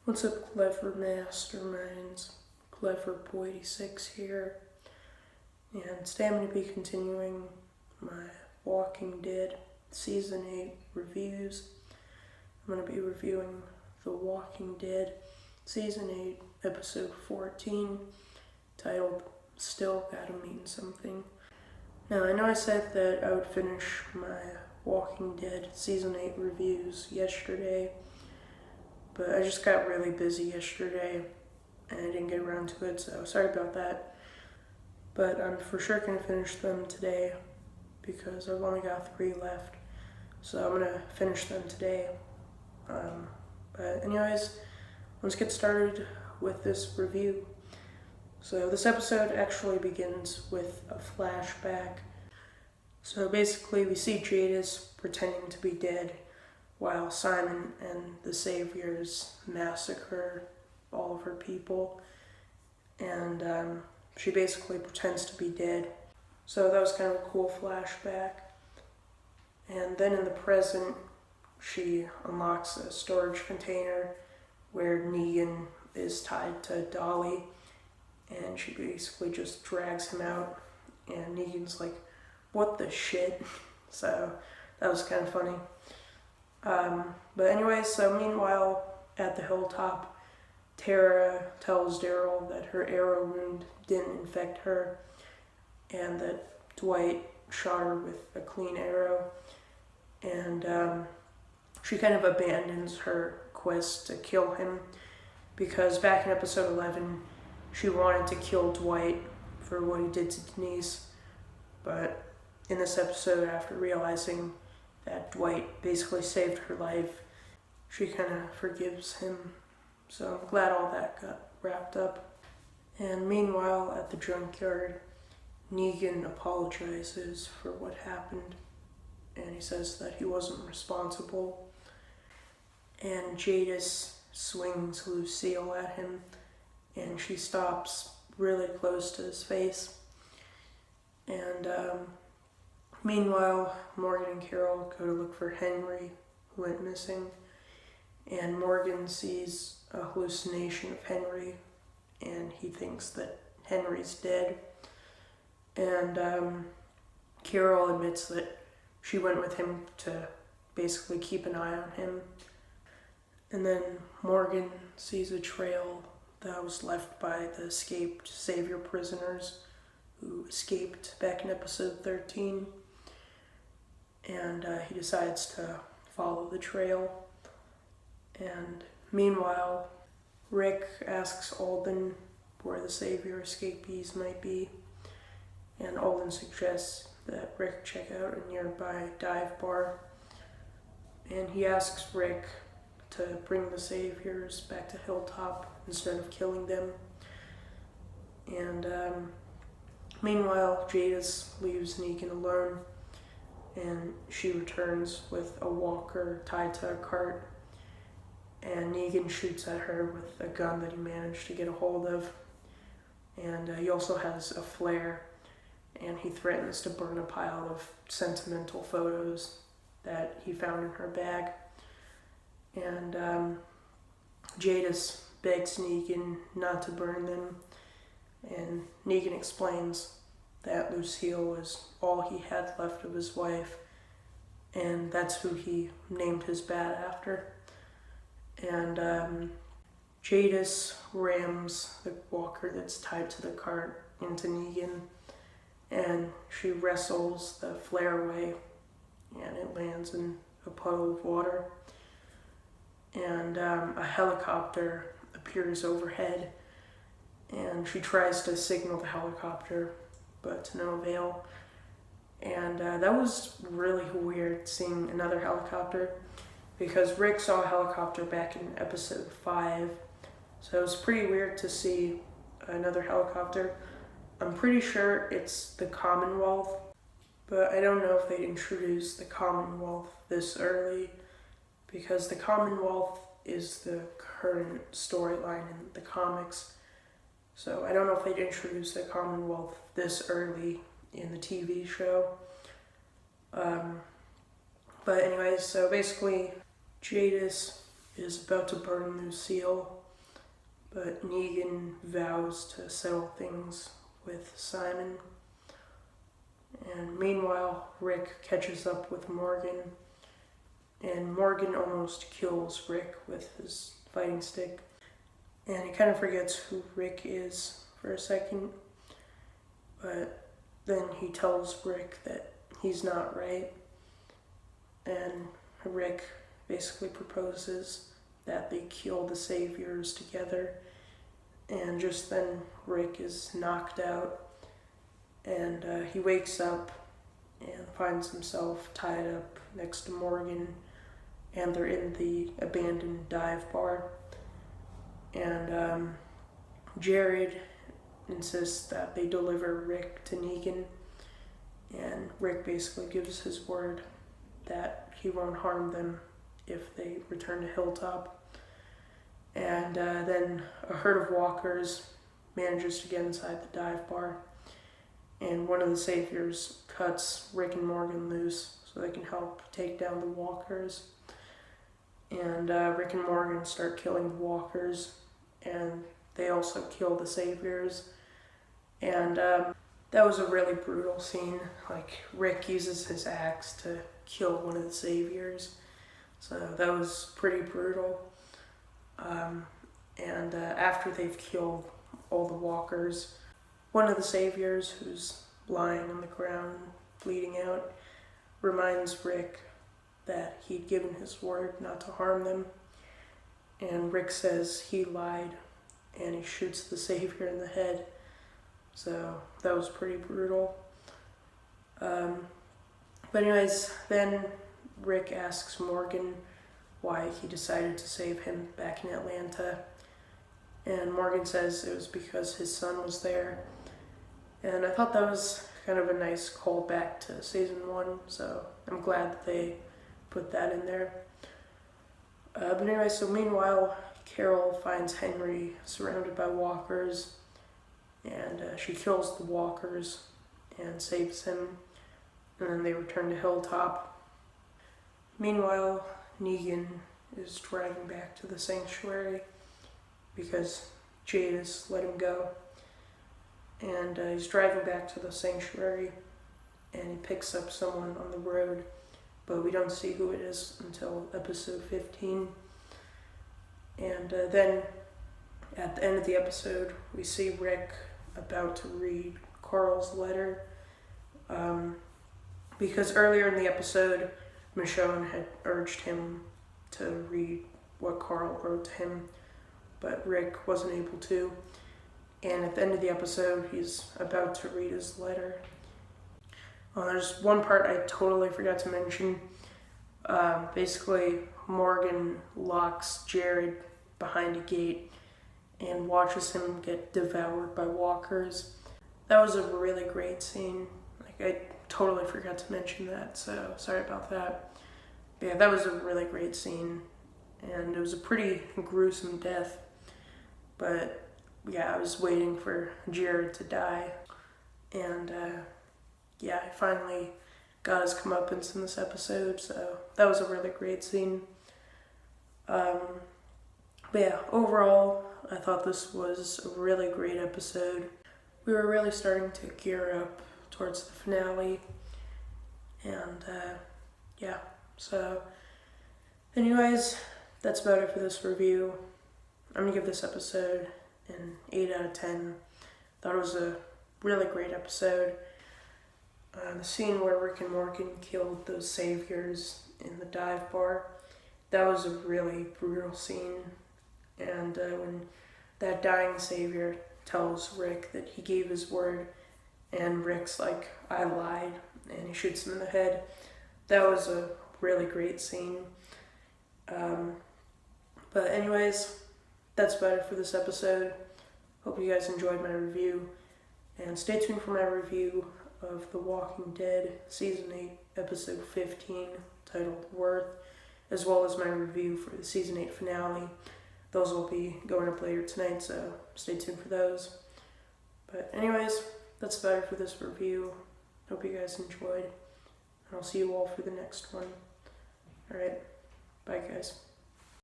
What's up, clever masterminds? Clever86 here, and today I'm going to be continuing my Walking Dead Season 8 reviews. I'm going to be reviewing The Walking Dead Season 8, Episode 14, titled Still Gotta Mean Something. Now, I know I said that I would finish my Walking Dead Season 8 reviews yesterday, but I just got really busy yesterday and I didn't get around to it, so sorry about that. But I'm for sure going to finish them today because I've only got 3 left, so I'm going to finish them today. But anyways, let's get started with this review. So this episode actually begins with a flashback. So basically we see Jadis pretending to be dead while Simon and the Saviors massacre all of her people, and she basically pretends to be dead. So that was kind of a cool flashback. And then in the present, she unlocks a storage container where Negan is tied to Dolly, and she basically just drags him out, and Negan's like, "What the shit?" So that was kind of funny. But anyway, so meanwhile, at the hilltop, Tara tells Daryl that her arrow wound didn't infect her, and that Dwight shot her with a clean arrow, and she kind of abandons her quest to kill him, because back in episode 11, she wanted to kill Dwight for what he did to Denise, but in this episode, after realizing that Dwight basically saved her life, she kind of forgives him. So I'm glad all that got wrapped up. And meanwhile, at the junkyard, Negan apologizes for what happened, and he says that he wasn't responsible. And Jadis swings Lucille at him, and she stops really close to his face. And meanwhile, Morgan and Carol go to look for Henry, who went missing, and Morgan sees a hallucination of Henry, and he thinks that Henry's dead. And Carol admits that she went with him to basically keep an eye on him. And then Morgan sees a trail that was left by the escaped Savior prisoners who escaped back in episode 13. And he decides to follow the trail. And meanwhile, Rick asks Alden where the Savior escapees might be, and Alden suggests that Rick check out a nearby dive bar, and he asks Rick to bring the Saviors back to Hilltop instead of killing them. And meanwhile, Jadis leaves Negan alone, and she returns with a walker tied to a cart, and Negan shoots at her with a gun that he managed to get a hold of, and he also has a flare, and he threatens to burn a pile of sentimental photos that he found in her bag. And Jadis begs Negan not to burn them, and Negan explains that Lucille was all he had left of his wife, and that's who he named his bat after. And Jadis rams the walker that's tied to the cart into Negan, and she wrestles the flare away, and it lands in a puddle of water. And a helicopter appears overhead, and she tries to signal the helicopter, but to no avail. And that was really weird, seeing another helicopter, because Rick saw a helicopter back in episode 5, so it was pretty weird to see another helicopter. I'm pretty sure it's the Commonwealth, but I don't know if they'd introduce the Commonwealth this early, because the Commonwealth is the current storyline in the comics, so I don't know if they'd introduce the Commonwealth this early in the TV show. But anyways, so basically Jadis is about to burn Lucille, but Negan vows to settle things with Simon. And meanwhile, Rick catches up with Morgan, and Morgan almost kills Rick with his fighting stick. And he kind of forgets who Rick is for a second, but then he tells Rick that he's not right, and Rick basically proposes that they kill the Saviors together, and just then Rick is knocked out, and he wakes up and finds himself tied up next to Morgan, and they're in the abandoned dive bar, and Jared insists that they deliver Rick to Negan, and Rick basically gives his word that he won't harm them if they return to Hilltop. And then a herd of walkers manages to get inside the dive bar, and one of the Saviors cuts Rick and Morgan loose so they can help take down the walkers. And Rick and Morgan start killing the walkers, and they also kill the Saviors. And that was a really brutal scene. Like, Rick uses his axe to kill one of the Saviors, so that was pretty brutal. And after they've killed all the walkers, one of the Saviors, who's lying on the ground bleeding out, reminds Rick that he'd given his word not to harm them, and Rick says he lied, and he shoots the Savior in the head. So that was pretty brutal. But anyways, then Rick asks Morgan why he decided to save him back in Atlanta, and Morgan says it was because his son was there. And I thought that was kind of a nice callback to season 1, so I'm glad that they put that in there. But anyway, so meanwhile, Carol finds Henry surrounded by walkers, and she kills the walkers and saves him, and then they return to Hilltop. Meanwhile, Negan is driving back to the sanctuary because Jadis let him go, and he's driving back to the sanctuary, and he picks up someone on the road, but we don't see who it is until episode 15. And then at the end of the episode, we see Rick about to read Carl's letter, because earlier in the episode, Michonne had urged him to read what Carl wrote to him, but Rick wasn't able to. And at the end of the episode, he's about to read his letter. There's one part I totally forgot to mention. Basically, Morgan locks Jared behind a gate and watches him get devoured by walkers. That was a really great scene. Like, I totally forgot to mention that, so sorry about that. But yeah, that was a really great scene, and it was a pretty gruesome death. But yeah, I was waiting for Jared to die, and yeah, I finally got his comeuppance in this episode, so that was a really great scene. But yeah, overall, I thought this was a really great episode. We were really starting to gear up towards the finale, and yeah, so anyways, that's about it for this review. I'm gonna give this episode an 8 out of 10. Thought it was a really great episode. The scene where Rick and Morgan killed those Saviors in the dive bar, that was a really brutal scene. And when that dying Savior tells Rick that he gave his word, and Rick's like, I lied, and he shoots him in the head, that was a really great scene. But anyways, that's about it for this episode. Hope you guys enjoyed my review, and stay tuned for my review of The Walking Dead Season 8, Episode 15, titled Worth, as well as my review for the Season 8 finale. Those will be going up later tonight, so stay tuned for those. But anyways, that's about it for this review. Hope you guys enjoyed, and I'll see you all for the next one. Alright, bye guys.